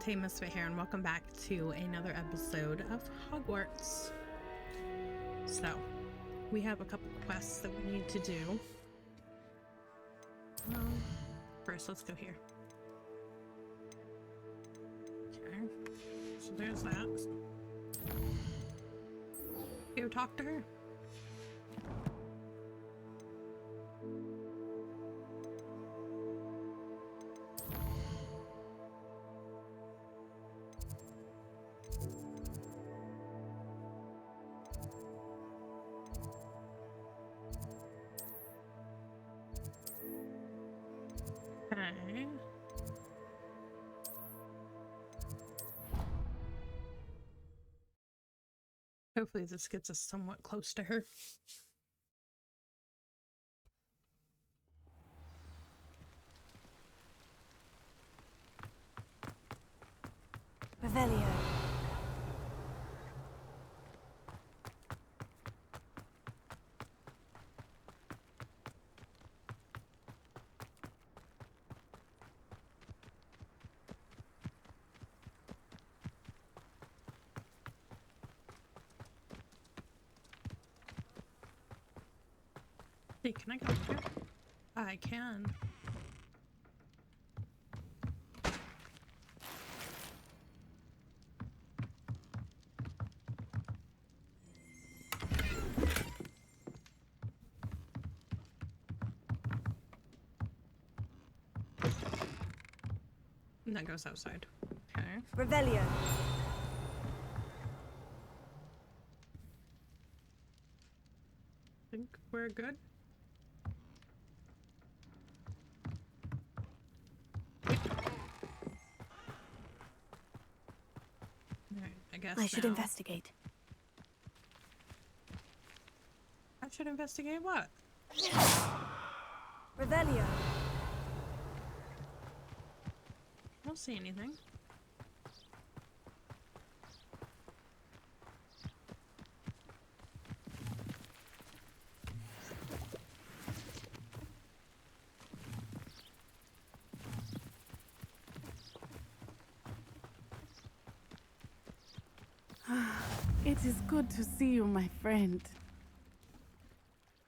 Hey Misfit here, and welcome back to another episode of Hogwarts. So, we have a couple quests that we need to do. First, let's go here. Okay, so there's that. Go talk to her. Okay. Hopefully this gets us somewhat close to her. Revelio. Hey, can I go here? I can. And that goes outside. Okay. Revelio. Think we're good. Alright, I guess I should now. investigate. I should investigate what? Revelio. I don't see anything. It is good to see you, my friend.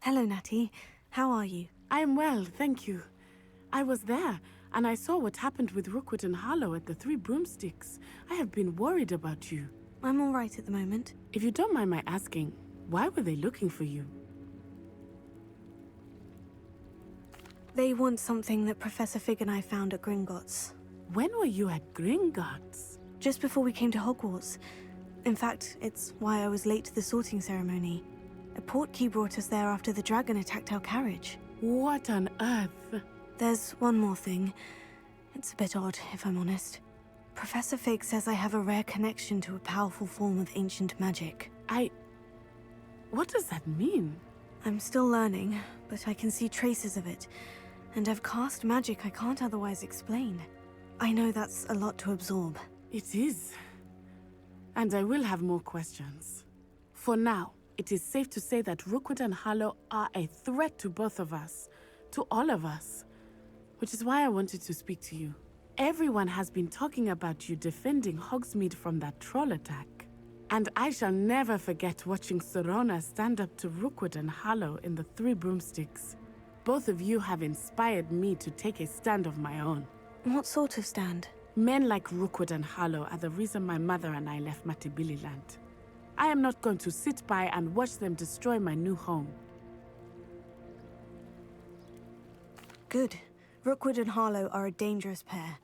Hello, Natty. How are you? I am well, thank you. I was there, and I saw what happened with Rookwood and Harlow at the Three Broomsticks. I have been worried about you. I'm all right at the moment. If you don't mind my asking, why were they looking for you? They want something that Professor Fig and I found at Gringotts. When were you at Gringotts? Just before we came to Hogwarts. In fact, it's why I was late to the sorting ceremony. A portkey brought us there after the dragon attacked our carriage. What on earth? There's one more thing. It's a bit odd, if I'm honest. Professor Fig says I have a rare connection to a powerful form of ancient magic. What does that mean? I'm still learning, but I can see traces of it. And I've cast magic I can't otherwise explain. I know that's a lot to absorb. It is. And I will have more questions. For now, it is safe to say that Rookwood and Harlow are a threat to both of us. To all of us. Which is why I wanted to speak to you. Everyone has been talking about you defending Hogsmeade from that troll attack. And I shall never forget watching Sorona stand up to Rookwood and Harlow in the Three Broomsticks. Both of you have inspired me to take a stand of my own. What sort of stand? Men like Rookwood and Harlow are the reason my mother and I left Matibili Land. I am not going to sit by and watch them destroy my new home. Good. Rookwood and Harlow are a dangerous pair,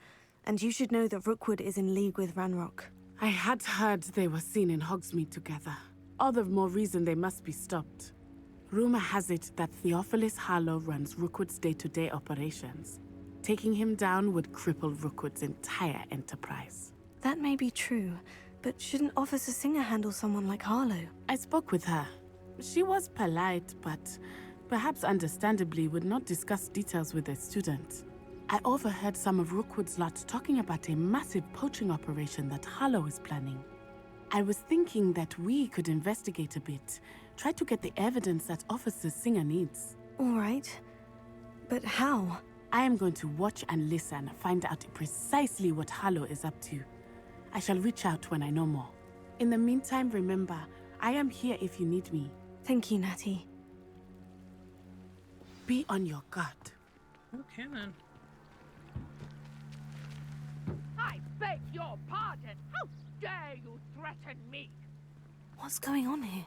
and you should know that Rookwood is in league with Ranrock. I had heard they were seen in Hogsmeade together. All the more reason they must be stopped. Rumor has it that Theophilus Harlow runs Rookwood's day-to-day operations. Taking him down would cripple Rookwood's entire enterprise. That may be true, but shouldn't Officer Singer handle someone like Harlow? I spoke with her. She was polite, but perhaps understandably would not discuss details with a student. I overheard some of Rookwood's lot talking about a massive poaching operation that Harlow is planning. I was thinking that we could investigate a bit, try to get the evidence that Officer Singer needs. All right. But how? I am going to watch and listen, find out precisely what Harlow is up to. I shall reach out when I know more. In the meantime, remember, I am here if you need me. Thank you, Natty. Be on your guard. Okay, then. I beg your pardon. How dare you threaten me? What's going on here?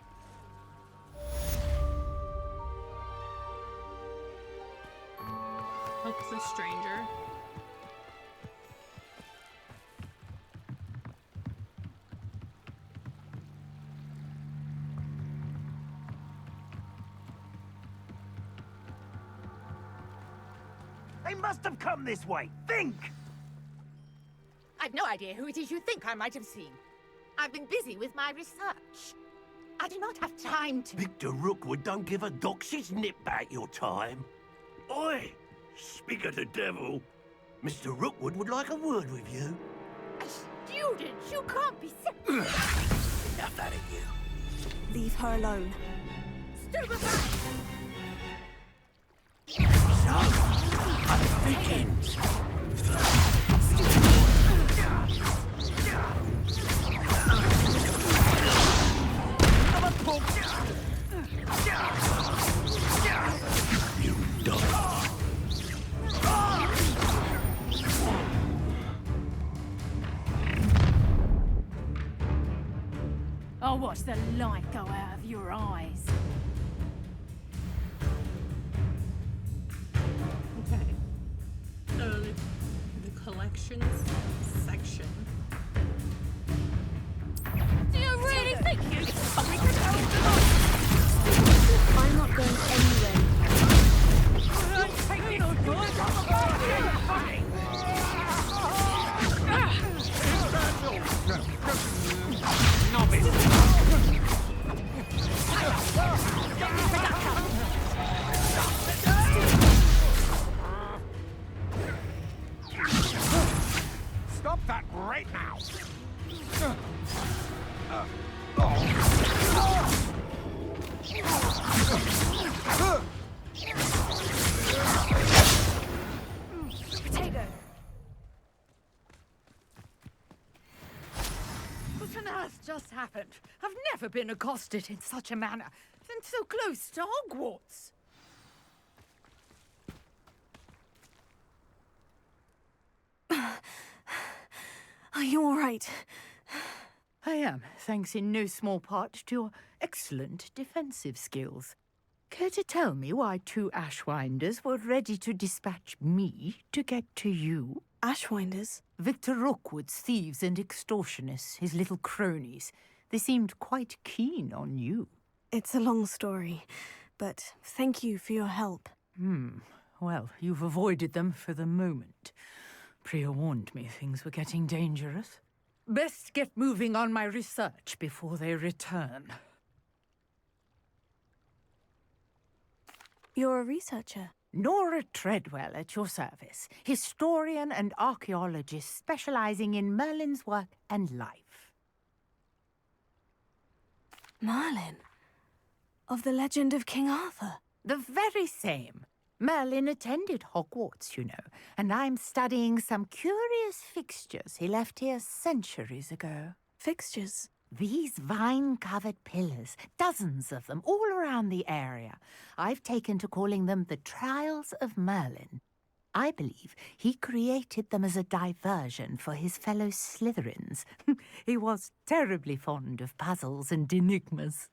Help the stranger. They must have come this way. Think! I've no idea who it is you think I might have seen. I've been busy with my research. I do not have time to... Victor Rookwood don't give a doxy's nip back your time. Oi! Speak of the devil. Mr. Rookwood would like a word with you. A student? You can't be... Enough out of you. Leave her alone. Stupefy! So, I'm thinking. You dog. I'll watch the light go out of your eyes. Okay. So the collections section. Do you really think you probably I'm not going anywhere. Stop that right now! What on earth just happened? I've never been accosted in such a manner. And so close to Hogwarts. Are you all right? I am, thanks in no small part to your excellent defensive skills. Care to tell me why two Ashwinders were ready to dispatch me to get to you? Ashwinders? Victor Rookwood's thieves and extortionists, his little cronies. They seemed quite keen on you. It's a long story, but thank you for your help. Well, you've avoided them for the moment. Priya warned me things were getting dangerous. Best get moving on my research before they return. You're a researcher. Nora Treadwell at your service, historian and archaeologist specializing in Merlin's work and life. Merlin? Of the legend of King Arthur? The very same. Merlin attended Hogwarts, you know, and I'm studying some curious fixtures he left here centuries ago. Fixtures? These vine-covered pillars, dozens of them, all around the area. I've taken to calling them the Trials of Merlin. I believe he created them as a diversion for his fellow Slytherins. He was terribly fond of puzzles and enigmas.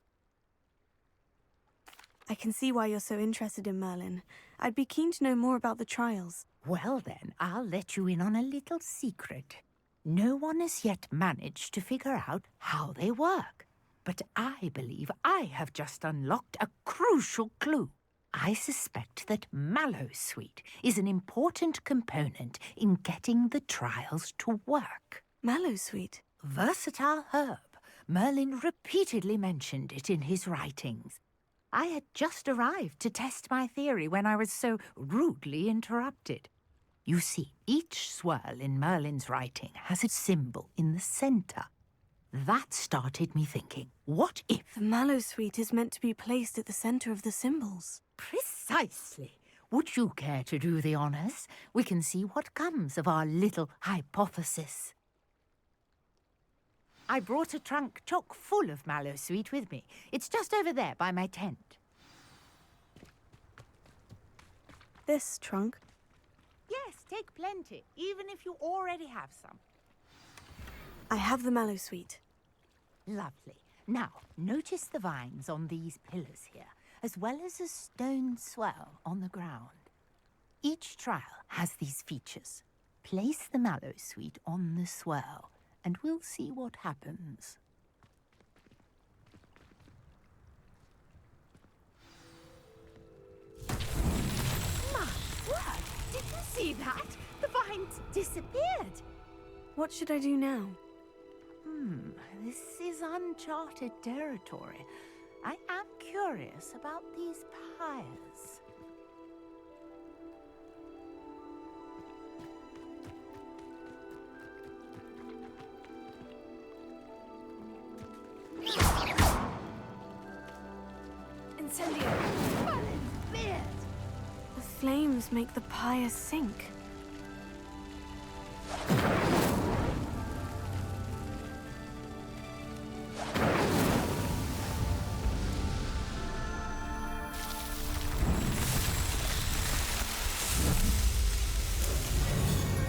I can see why you're so interested in Merlin. I'd be keen to know more about the trials. Well then, I'll let you in on a little secret. No one has yet managed to figure out how they work. But I believe I have just unlocked a crucial clue. I suspect that Mallowsweet is an important component in getting the trials to work. Mallowsweet? Versatile herb. Merlin repeatedly mentioned it in his writings. I had just arrived to test my theory when I was so rudely interrupted. You see, each swirl in Merlin's writing has a symbol in the centre. That started me thinking, what if... The Mallowsweet is meant to be placed at the centre of the symbols. Precisely. Would you care to do the honours? We can see what comes of our little hypothesis. I brought a trunk chock full of mallow sweet with me. It's just over there by my tent. This trunk? Yes, take plenty, even if you already have some. I have the mallow sweet. Lovely. Now, notice the vines on these pillars here, as well as a stone swell on the ground. Each trial has these features. Place the mallow sweet on the swell, and we'll see what happens. My word! Did you see that? The vines disappeared. What should I do now? This is uncharted territory. I am curious about these pyres. Incendio! Merlin's beard! The flames make the pyre sink.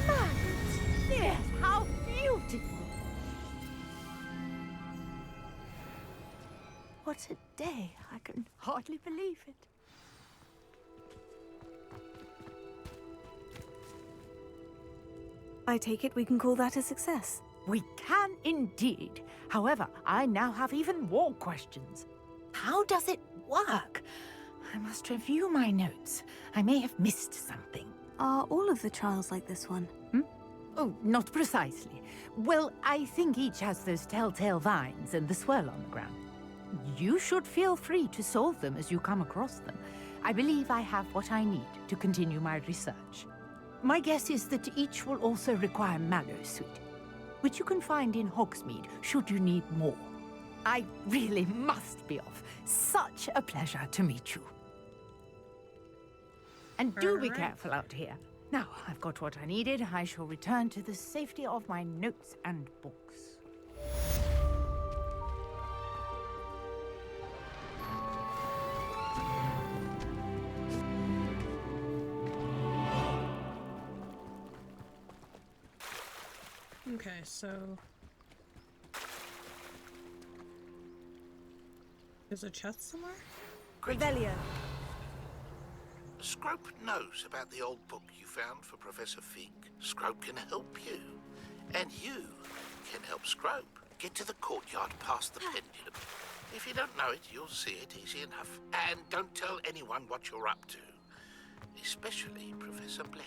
Merlin's beard! How beautiful! What a day! I can hardly believe it. I take it we can call that a success. We can indeed. However, I now have even more questions. How does it work? I must review my notes. I may have missed something. Are all of the trials like this one? Oh, not precisely. Well, I think each has those telltale vines and the swirl on the ground. You should feel free to solve them as you come across them. I believe I have what I need to continue my research. My guess is that each will also require mallow sweet, which you can find in Hogsmeade should you need more. I really must be off. Such a pleasure to meet you. And do be Alright. careful out here. Now I've got what I needed, I shall return to the safety of my notes and books. Okay, so there's a chest somewhere? Revelio. Scrope knows about the old book you found for Professor Fig. Scrope can help you. And you can help Scrope get to the courtyard past the pendulum. If you don't know it, you'll see it easy enough. And don't tell anyone what you're up to. Especially Professor Black.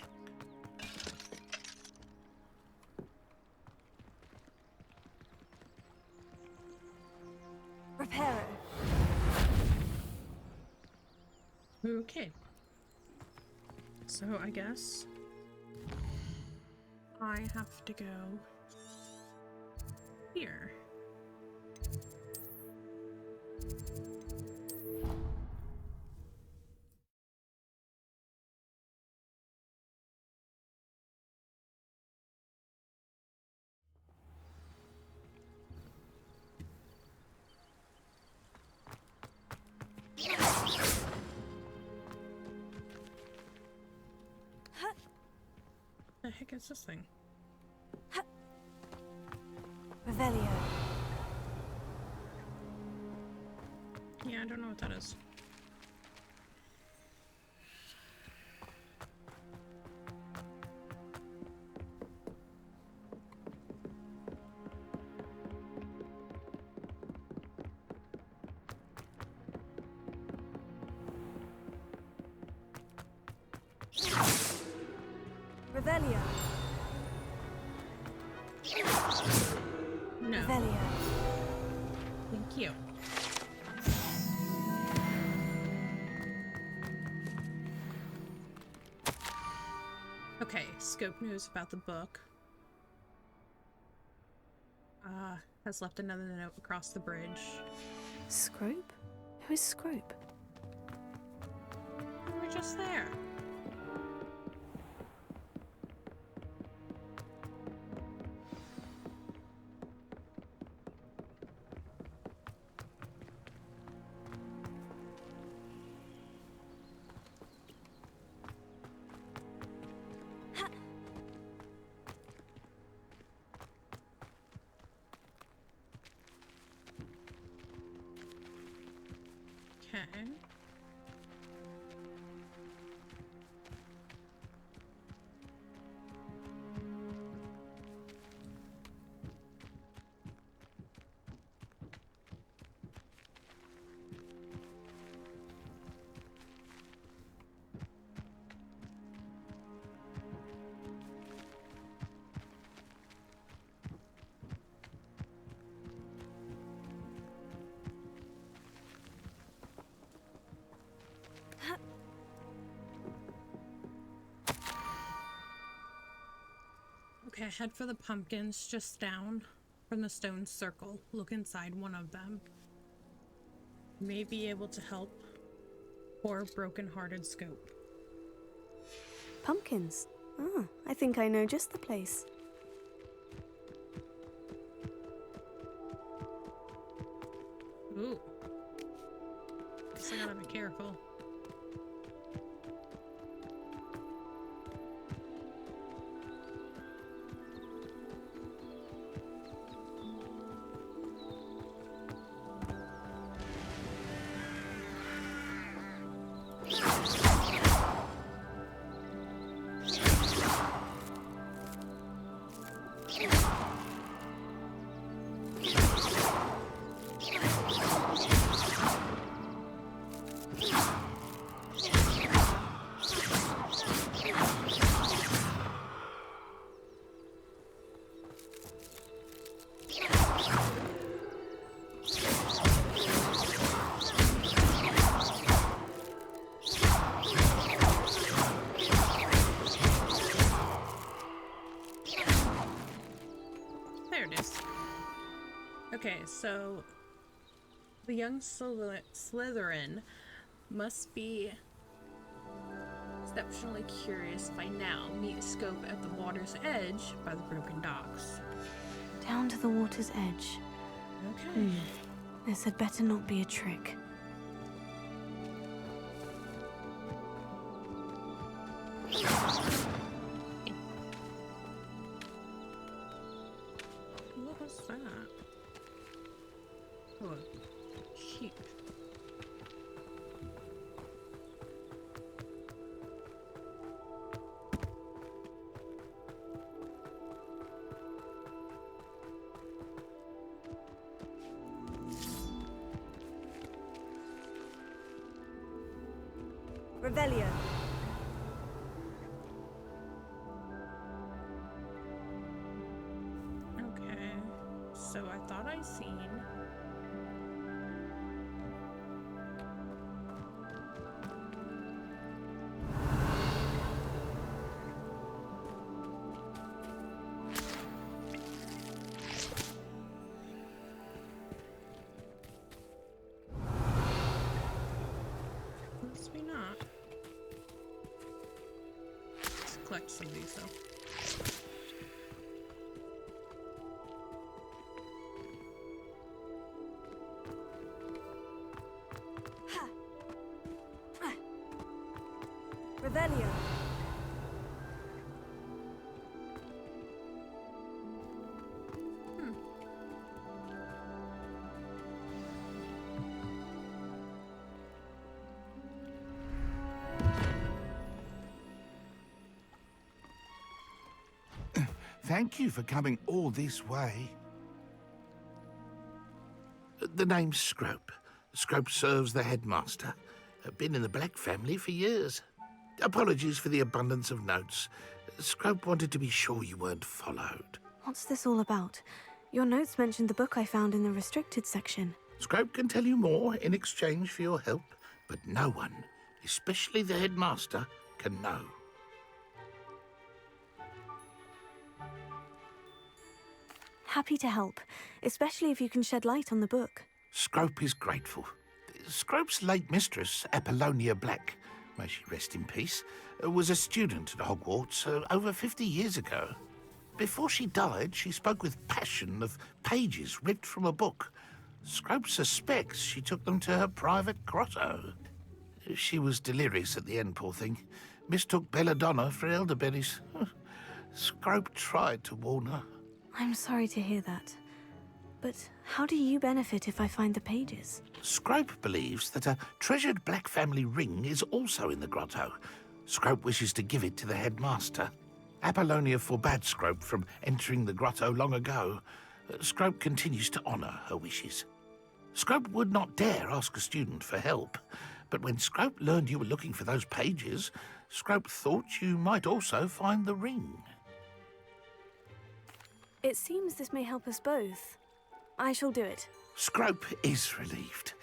Reparo. Okay. So I guess I have to go here. The heck is this thing? Revelio. Yeah, I don't know what that is. Revelio. No. Revelio. Thank you. Okay, Scrope knows about the book. Has left another note across the bridge. Scrope? Who is Scrope? We were just there. Okay. Okay, head for the pumpkins just down from the stone circle. Look inside one of them. May be able to help poor broken-hearted Scrope. Pumpkins. Ah, I think I know just the place. Ooh. Guess I gotta be careful. There it is. Okay, so the young Slytherin must be exceptionally curious by now. Meet Scrope at the water's edge by the broken docks. Down to the water's edge. Okay. This had better not be a trick. What was that? Oh, a sheep. Revelio. Okay, so I thought I seen. Must be not. Let's collect some of these though. Revelio. Thank you for coming all this way. The name's Scrope. Scrope serves the headmaster. Been in the Black family for years. Apologies for the abundance of notes. Scrope wanted to be sure you weren't followed. What's this all about? Your notes mentioned the book I found in the restricted section. Scrope can tell you more in exchange for your help, but no one, especially the headmaster, can know. Happy to help, especially if you can shed light on the book. Scrope is grateful. Scrope's late mistress, Apollonia Black, may she rest in peace, was a student at Hogwarts over 50 years ago. Before she died, she spoke with passion of pages ripped from a book. Scrope suspects she took them to her private grotto. She was delirious at the end, poor thing. Mistook belladonna for elderberries. Scrope tried to warn her. I'm sorry to hear that. But how do you benefit if I find the pages? Scrope believes that a treasured Black family ring is also in the grotto. Scrope wishes to give it to the headmaster. Apollonia forbade Scrope from entering the grotto long ago. Scrope continues to honour her wishes. Scrope would not dare ask a student for help, but when Scrope learned you were looking for those pages, Scrope thought you might also find the ring. It seems this may help us both. I shall do it. Scrope is relieved.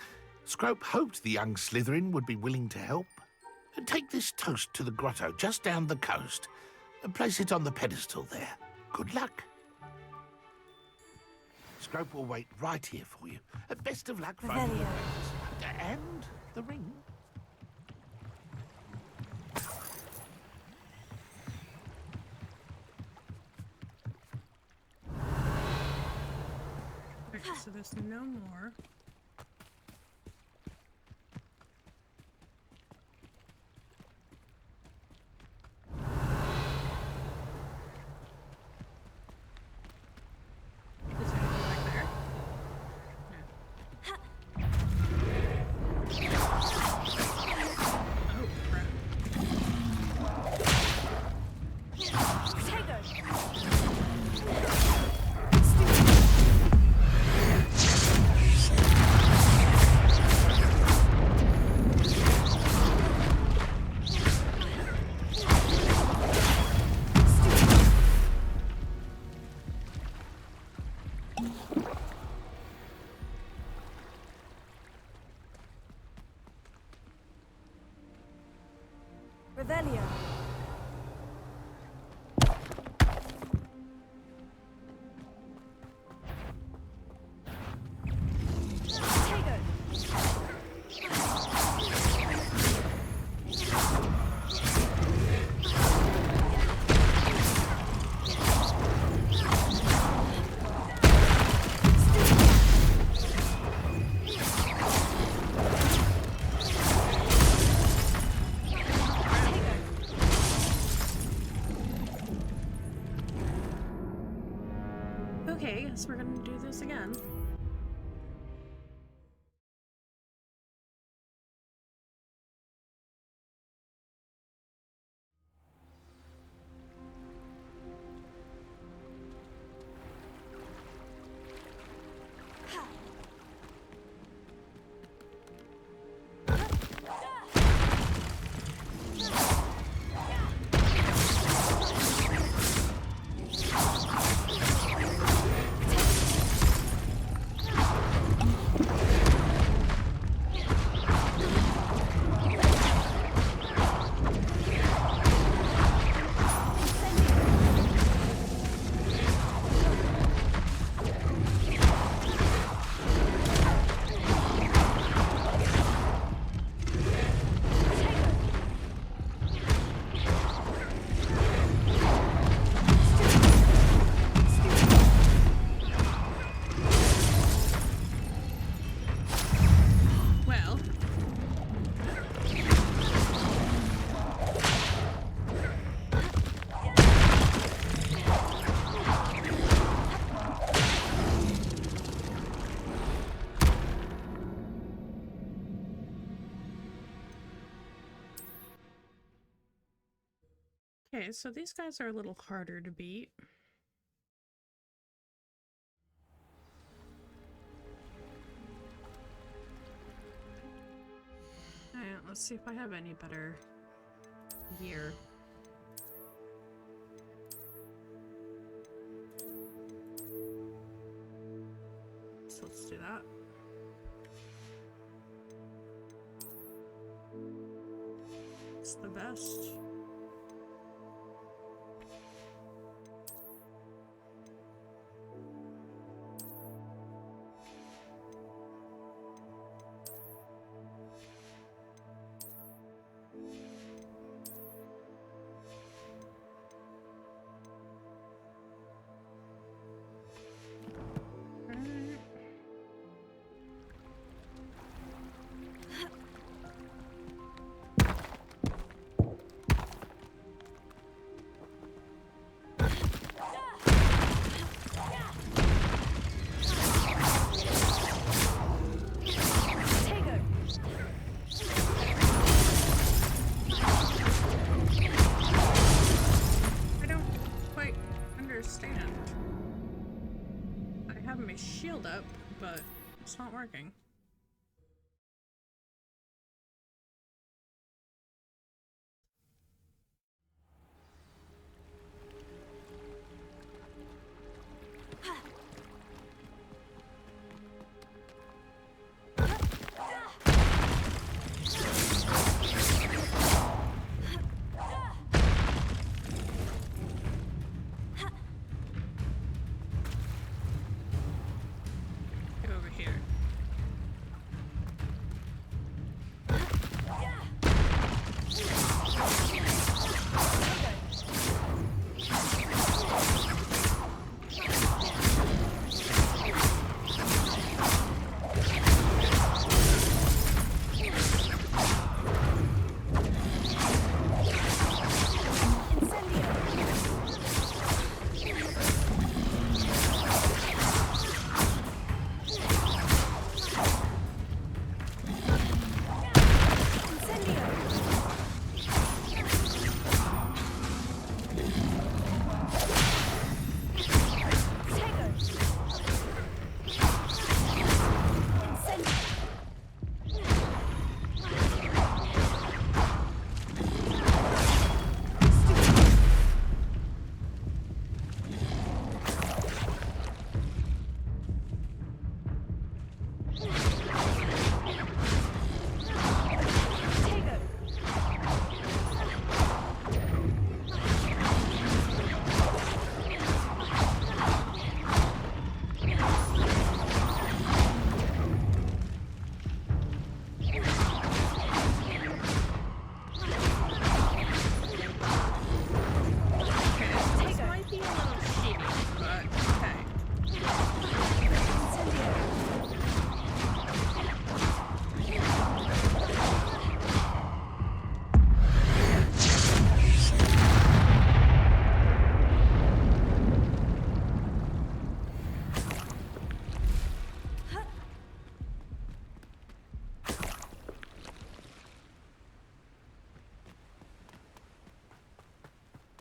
Scrope hoped the young Slytherin would be willing to help. Take this toast to the grotto just down the coast and place it on the pedestal there. Good luck. Scrope will wait right here for you. Best of luck, finding the pages. And the ring. Okay, so there's no more. Is there anything back there? No. Oh, crap. Revelio. Okay, guess we're gonna do this again. Well, okay, so these guys are a little harder to beat. Alright, let's see if I have any better gear. So let's do that. It's the best. it's not working. Get over here.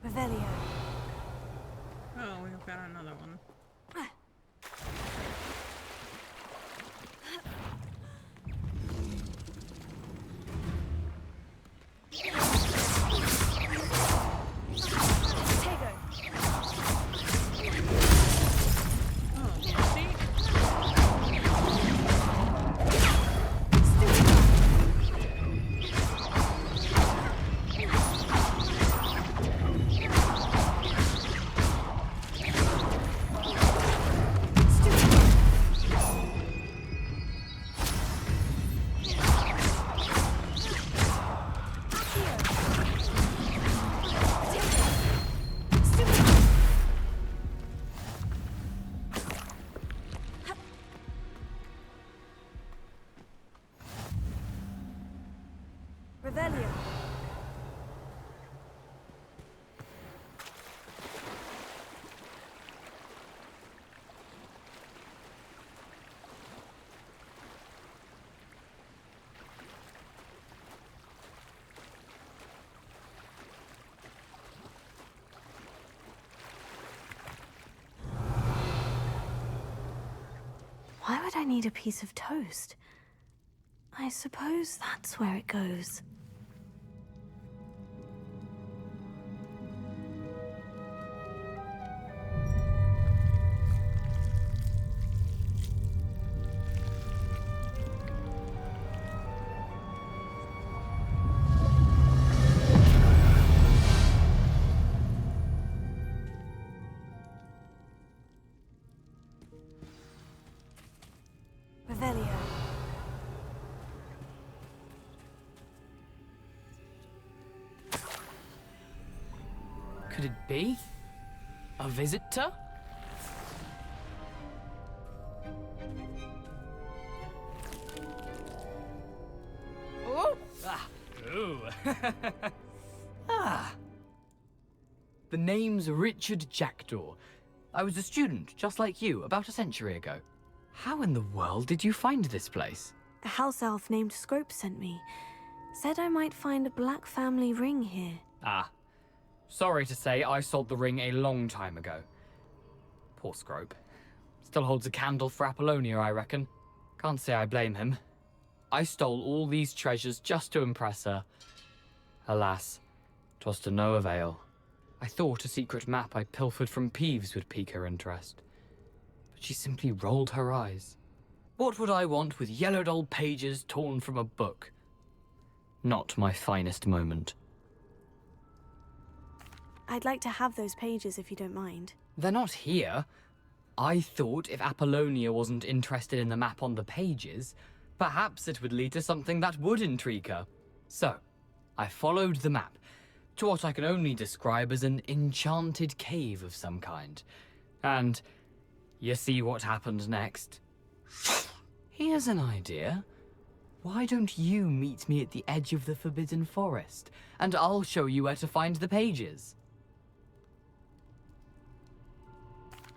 Revelio. Oh, we've got another one. Revelio. Why would I need a piece of toast? I suppose that's where it goes. Revelio. Could it be? A visitor? Oh! Ah! Ooh. Ah! The name's Richard Jackdaw. I was a student, just like you, about a century ago. How in the world did you find this place? A house elf named Scrope sent me. Said I might find a black family ring here. Ah. Sorry to say, I sold the ring a long time ago. Poor Scrope. Still holds a candle for Apollonia, I reckon. Can't say I blame him. I stole all these treasures just to impress her. Alas, 'twas to no avail. I thought a secret map I pilfered from Peeves would pique her interest, but she simply rolled her eyes. What would I want with yellowed old pages torn from a book? Not my finest moment. I'd like to have those pages if you don't mind. They're not here. I thought if Apollonia wasn't interested in the map on the pages, perhaps it would lead to something that would intrigue her. So, I followed the map to what I can only describe as an enchanted cave of some kind. And you see what happened next? Here's an idea. Why don't you meet me at the edge of the Forbidden Forest, and I'll show you where to find the pages?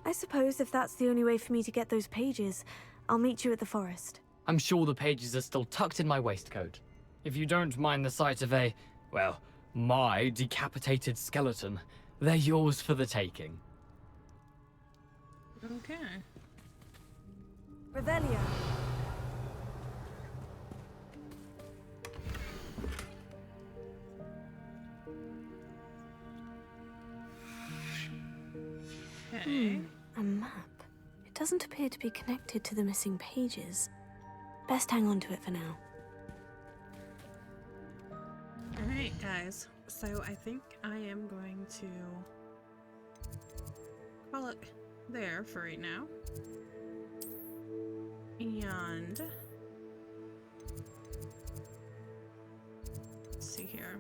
I suppose if that's the only way for me to get those pages, I'll meet you at the forest. I'm sure the pages are still tucked in my waistcoat. If you don't mind the sight of a, well, my decapitated skeleton, they're yours for the taking. Okay. Revelio. Okay. A map. It doesn't appear to be connected to the missing pages. Best hang on to it for now. Alright, guys. So I think I am going to call it there for right now. And let's see here.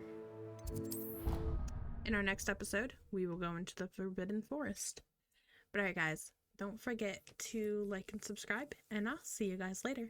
In our next episode, we will go into the Forbidden Forest. But alright, guys, don't forget to like and subscribe, and I'll see you guys later.